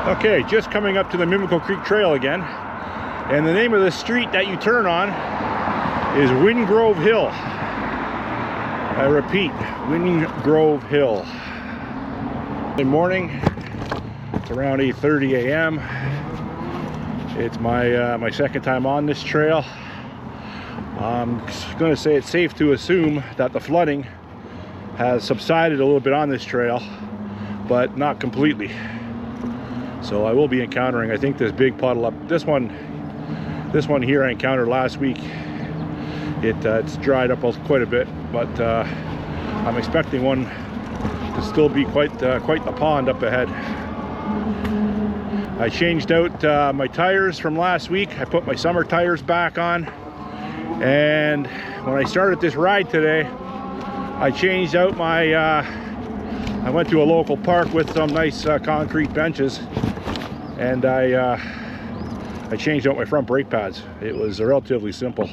Okay, just coming up to the Mimico Creek Trail again, and the name of the street that you turn on is Wingrove Hill. I repeat, Wingrove Hill. Good morning. It's around 8:30 a.m. It's my second time on this trail. I'm going to say it's safe to assume that the flooding has subsided a little bit on this trail, but not completely. So I will be encountering, I think, this big puddle up. This one here I encountered last week. It's dried up quite a bit, but I'm expecting one to still be quite the pond up ahead. I changed out my tires from last week. I put my summer tires back on, and when I started this ride today, I changed out my I went to a local park with some nice concrete benches, and I changed out my front brake pads. It was relatively simple.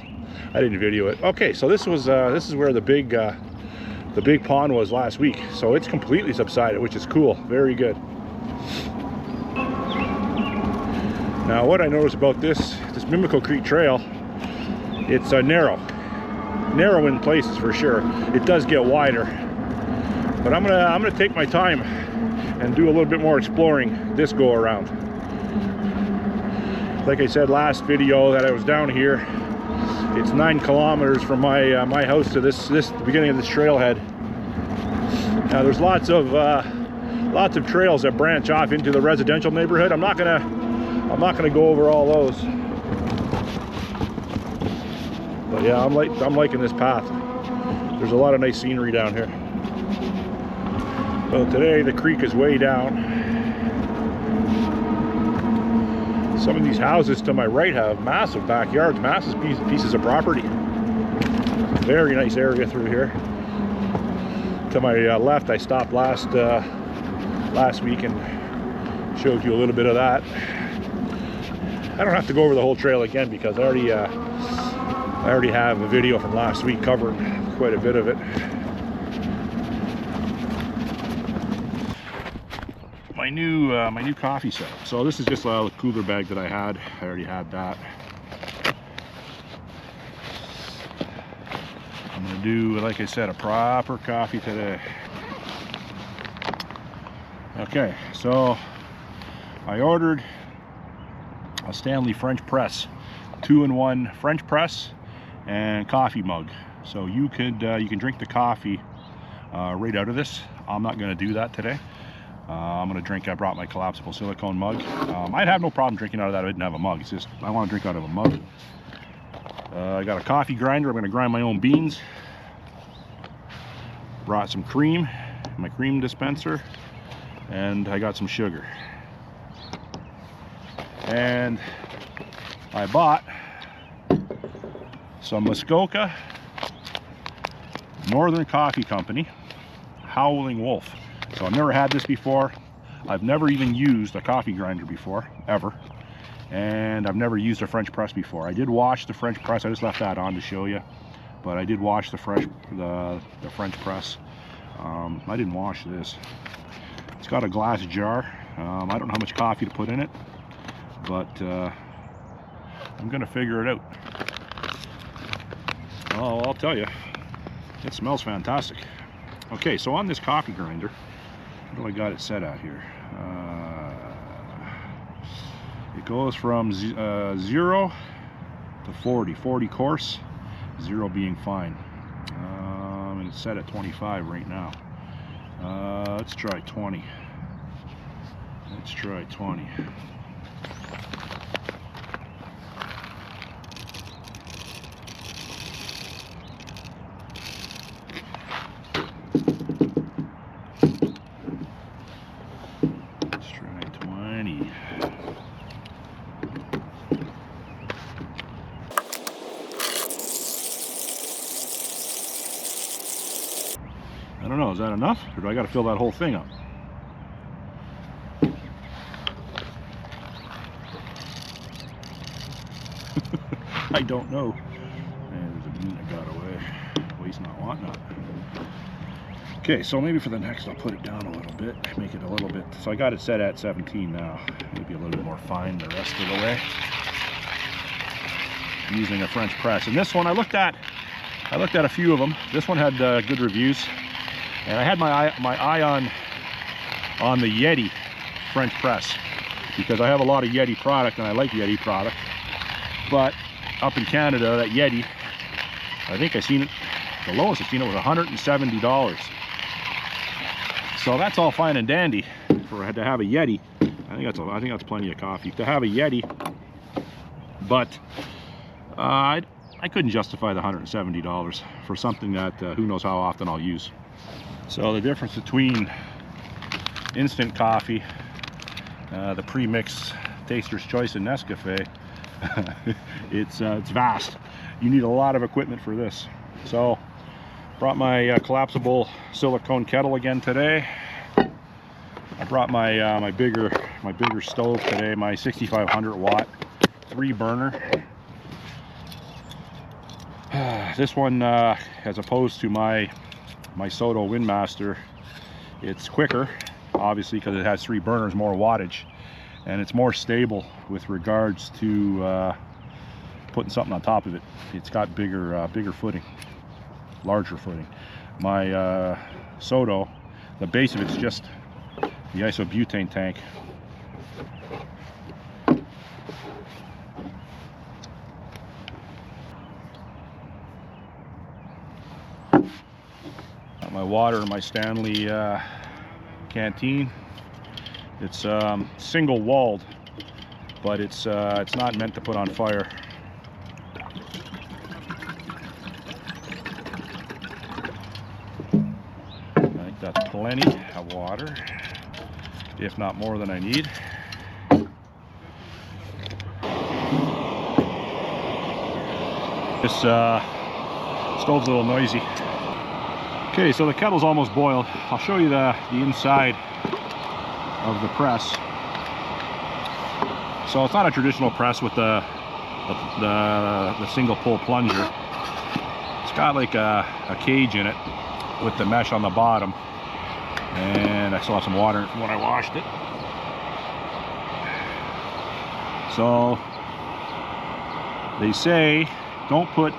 I didn't video it. Okay, so this is where the big pond was last week. So it's completely subsided, which is cool. Very good. Now, what I noticed about this Mimico Creek Trail, it's narrow in places for sure. It does get wider, but I'm gonna take my time and do a little bit more exploring this go around. Like I said last video that I was down here, it's 9 kilometers from my house to the beginning of this trailhead. Now there's lots of trails that branch off into the residential neighborhood. I'm not gonna go over all those, but yeah, I'm liking this path. There's a lot of nice scenery down here. So today the creek is way down. Some of these houses to my right have massive backyards, massive pieces of property. Very nice area through here. To my left, I stopped last week and showed you a little bit of that. I don't have to go over the whole trail again because I already have a video from last week covering quite a bit of it. My new coffee setup. So this is just a cooler bag that I had. I already had that. I'm gonna do, like I said, a proper coffee today. Okay, so I ordered a Stanley French press, 2-in-1 French press and coffee mug. So you can drink the coffee right out of this. I'm not going to do that today. I'm going to drink. I brought my collapsible silicone mug. I'd have no problem drinking out of that if I didn't have a mug. It's just I want to drink out of a mug. I got a coffee grinder. I'm going to grind my own beans. Brought some cream, my cream dispenser, and I got some sugar. And I bought some Muskoka Northern Coffee Company Howling Wolf. So I've never had this before. I've never even used a coffee grinder before, ever. And I've never used a French press before. I did wash the French press. I just left that on to show you. But I did wash the French press. I didn't wash this. It's got a glass jar. I don't know how much coffee to put in it, but I'm gonna figure it out. Oh, I'll tell you, it smells fantastic. Okay, so on this coffee grinder, what do I got it set at here? It goes from 0 to 40. 40 coarse, 0 being fine. And it's set at 25 right now. Let's try 20. Let's try 20. Let's try 20. I don't know, is that enough? Or do I got to fill that whole thing up? I don't know. And there's a bean that got away. Well, he's not wanting that. Okay, so maybe for the next I'll put it down a little bit, make it a little bit, so I got it set at 17 now, maybe a little bit more fine the rest of the way, using a French press. And this one I looked at a few of them. This one had good reviews, and I had my eye on the Yeti French press, because I have a lot of Yeti product and I like Yeti product. But up in Canada, that Yeti, I think I seen it, the lowest I've seen it was $170. So that's all fine and dandy for to have a Yeti. I think that's plenty of coffee to have a Yeti. But I couldn't justify the $170 for something that who knows how often I'll use. So the difference between instant coffee, the pre-mix Taster's Choice and Nescafe, it's vast. You need a lot of equipment for this. So brought my collapsible silicone kettle again today. I brought my my bigger stove today, my 6500 watt 3-burner. This one, as opposed to my Soto Windmaster, it's quicker, obviously, because it has 3 burners, more wattage, and it's more stable with regards to putting something on top of it. It's got bigger footing, larger footing. My Soto, the base of it's just the isobutane tank. Got my water in my Stanley canteen. It's single walled, but it's not meant to put on fire. I think that's plenty of water, if not more than I need. This stove's a little noisy. Okay, so the kettle's almost boiled. I'll show you the inside of the press. So it's not a traditional press with the single pull plunger. It's got like a cage in it with the mesh on the bottom, and I still have some water in it from when I washed it. So they say don't put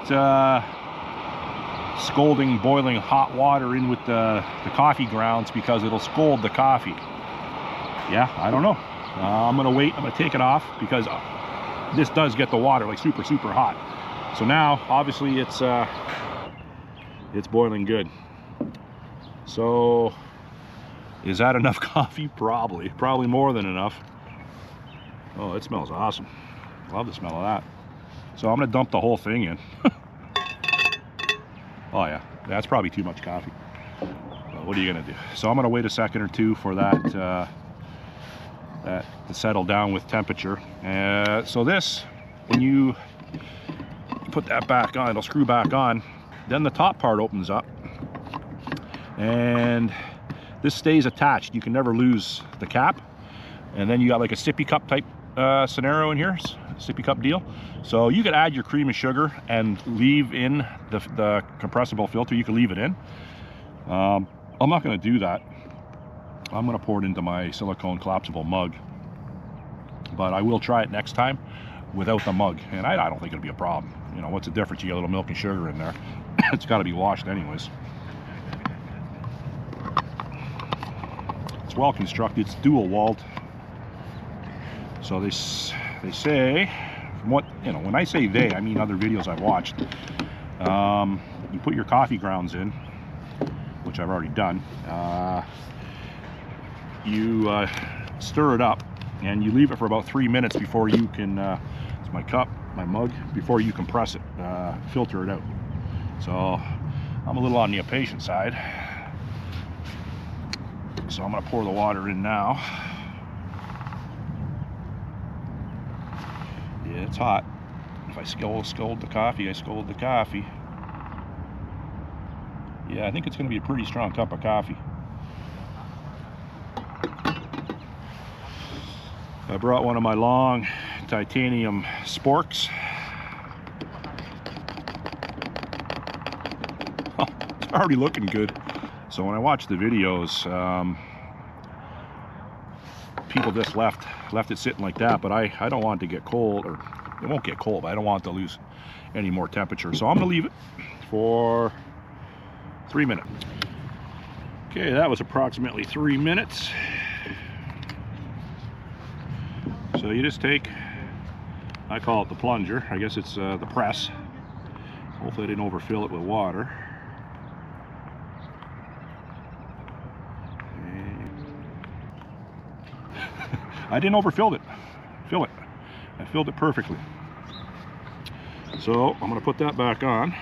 scalding, boiling hot water in with the coffee grounds, because it'll scald the coffee. Yeah, I don't know. I'm gonna wait. I'm gonna take it off, because this does get the water like super hot. So now obviously it's boiling good. So is that enough coffee? Probably more than enough. Oh, it smells awesome. Love the smell of that. So I'm gonna dump the whole thing in. Oh yeah, that's probably too much coffee. But what are you gonna do? So I'm gonna wait a second or two for that to settle down with temperature. So this, when you put that back on, it'll screw back on. Then the top part opens up, and this stays attached. You can never lose the cap. And then you got like a sippy cup type scenario in here, sippy cup deal. So you could add your cream and sugar and leave in the compressible filter. You can leave it in. I'm not going to do that. I'm going to pour it into my silicone collapsible mug, but I will try it next time without the mug, and I don't think it'll be a problem. You know, what's the difference? You get a little milk and sugar in there. It's got to be washed anyways. It's well constructed. It's dual walled. So they say, from what, you know, when I say they, I mean other videos I've watched. You put your coffee grounds in, which I've already done. You stir it up, and you leave it for about 3 minutes before you can, it's my cup, my mug, before you compress it, filter it out. So I'm a little on the impatient side. So I'm gonna pour the water in now. Yeah, it's hot. If I scald the coffee, I scald the coffee. Yeah, I think it's going to be a pretty strong cup of coffee. I brought one of my long titanium sporks. Oh, it's already looking good. So when I watch the videos, people just left it sitting like that, but I don't want it to get cold, or it won't get cold, but I don't want it to lose any more temperature. So I'm gonna leave it for 3 minutes. Okay, that was approximately 3 minutes. So you just take, I call it the plunger, I guess it's the press. Hopefully I didn't overfill it with water. I didn't overfill it. Fill it. I filled it perfectly. So I'm going to put that back on.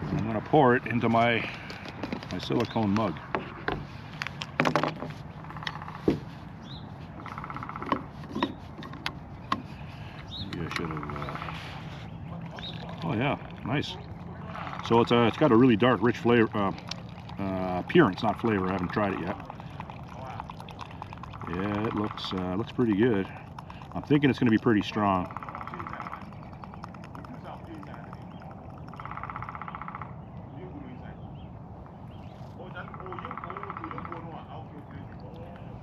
I'm going to pour it into my silicone mug. Maybe I should have. Oh yeah, nice. So it's got a really dark, rich flavor, appearance, not flavor. I haven't tried it yet. Yeah, it looks pretty good. I'm thinking it's going to be pretty strong.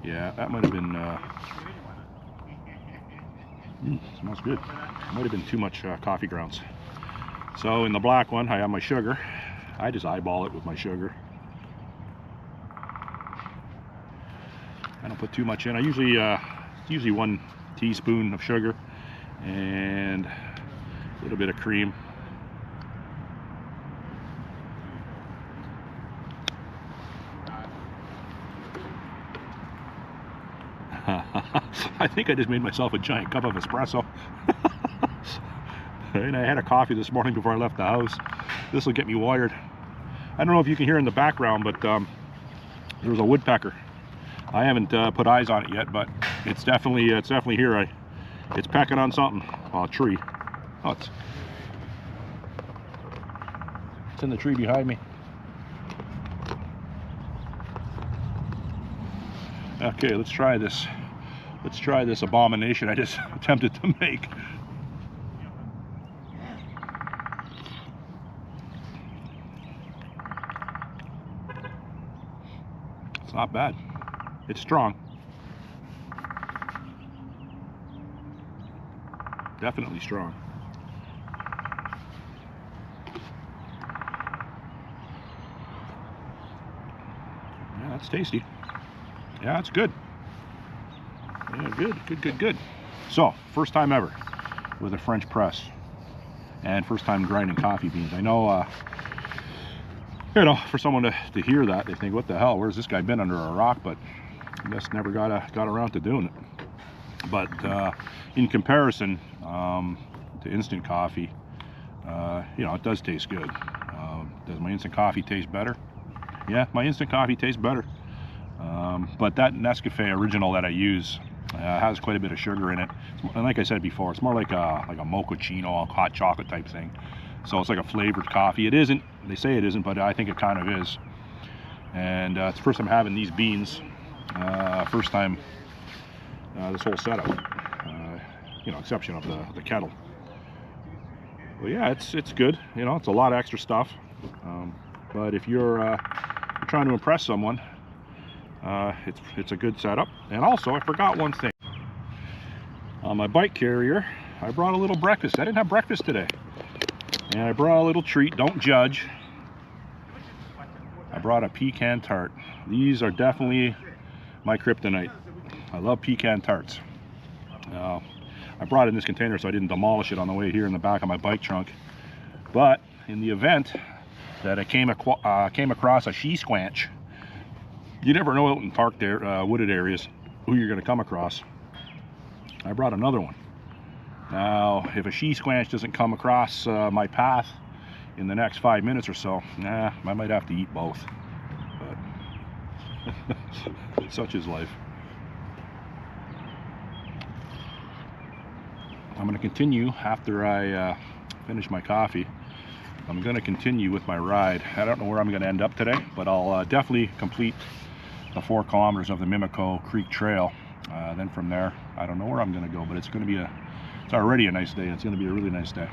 Yeah, that might have been. Smells good. Might have been too much coffee grounds. So in the black one, I have my sugar. I just eyeball it with my sugar. I don't put too much in. I usually 1 teaspoon of sugar and a little bit of cream. I think I just made myself a giant cup of espresso. And I had a coffee this morning before I left the house. This will get me wired. I don't know if you can hear in the background, but there's a woodpecker. I haven't put eyes on it yet, but it's definitely here. It's pecking on something. Oh, a tree. Oh, it's in the tree behind me. Okay, let's try this. Let's try this abomination I just attempted to make. It's not bad. It's strong. Definitely strong. Yeah, that's tasty. Yeah, it's good. Yeah, good. So, first time ever with a French press. And first time grinding coffee beans. I know, you know, for someone to hear that, they think, what the hell, where's this guy been under a rock? But I just never got around to doing it. But in comparison to instant coffee, you know, it does taste good. Does my instant coffee taste better? Yeah, my instant coffee tastes better. But that Nescafe original that I use has quite a bit of sugar in it. And like I said before, it's more like a mochaccino, a hot chocolate type thing. So it's like a flavored coffee. It isn't. They say it isn't, but I think it kind of is. And it's the first time having these beans. First time this whole setup. You know, exception of the kettle. But yeah, it's good. You know, it's a lot of extra stuff. But if you're trying to impress someone, it's a good setup. And also, I forgot one thing. On my bike carrier, I brought a little breakfast. I didn't have breakfast today. And I brought a little treat. Don't judge. I brought a pecan tart. These are definitely my kryptonite. I love pecan tarts. I brought it in this container so I didn't demolish it on the way here in the back of my bike trunk. But in the event that I came across a she-squanch, you never know out in parked wooded areas who you're going to come across. I brought another one. Now, if a she-squanch doesn't come across my path in the next 5 minutes or so, I might have to eat both. But such is life. I'm going to continue after I finish my coffee. I'm going to continue with my ride. I don't know where I'm going to end up today, but I'll definitely complete the 4 kilometers of the Mimico Creek Trail. Then from there, I don't know where I'm going to go, but it's going to be it's already a nice day. It's going to be a really nice day.